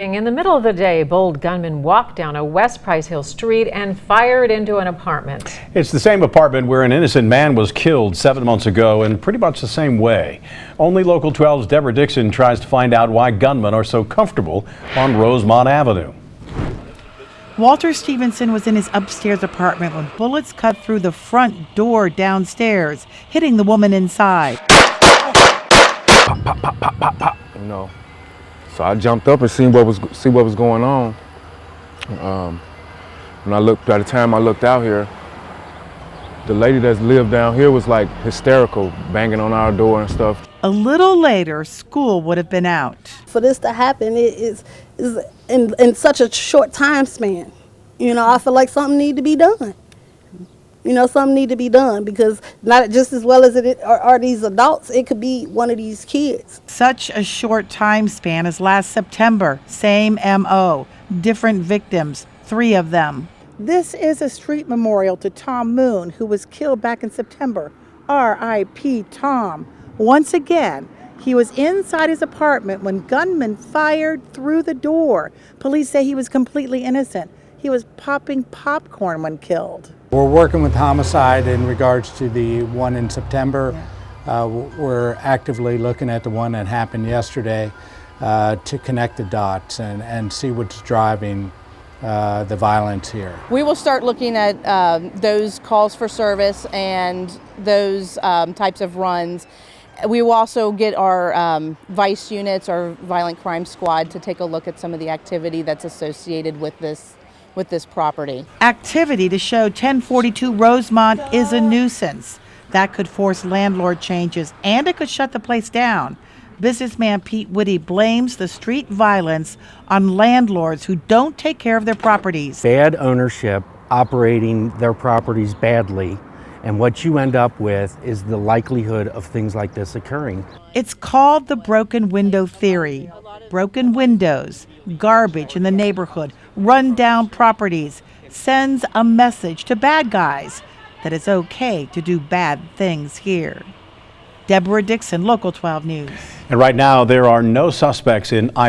In the middle of the day, bold gunmen walked down a West Price Hill street and fired into an apartment. It's the same apartment where an innocent man was killed 7 months ago in pretty much the same way. Only Local 12's Deborah Dixon tries to find out why gunmen are so comfortable on Rosemont Avenue. Walter Stevenson was in his upstairs apartment when bullets cut through the front door downstairs, hitting the woman inside. Pop, pop, pop, pop, pop, pop. So I jumped up and see what was going on. By the time I looked out here, the lady that lived down here was like hysterical, banging on our door and stuff. A little later, school would have been out. For this to happen, it is in such a short time span. I feel like something need to be done. Something need to be done, because not just as well as it are these adults, it could be one of these kids. Such a short time span as last September. Same MO, different victims, 3 of them. This is a street memorial to Tom Moon, who was killed back in September. R.I.P. Tom. Once again, he was inside his apartment when gunmen fired through the door. Police say he was completely innocent. He was popping popcorn when killed. We're working with homicide in regards to the one in September. We're actively looking at the one that happened yesterday to connect the dots and see what's driving the violence here. We will start looking at those calls for service and those types of runs. We will also get our VICE units, our violent crime squad, to take a look at some of the activity that's associated with this property. Activity to show 1042 Rosemont is a nuisance. That could force landlord changes, and it could shut the place down. Businessman Pete Whitty blames the street violence on landlords who don't take care of their properties. Bad ownership operating their properties badly, and what you end up with is the likelihood of things like this occurring. It's called the broken window theory. Broken windows, garbage in the neighborhood, run-down properties sends a message to bad guys that it's okay to do bad things here. Deborah Dixon, Local 12 News. And right now, there are no suspects in either.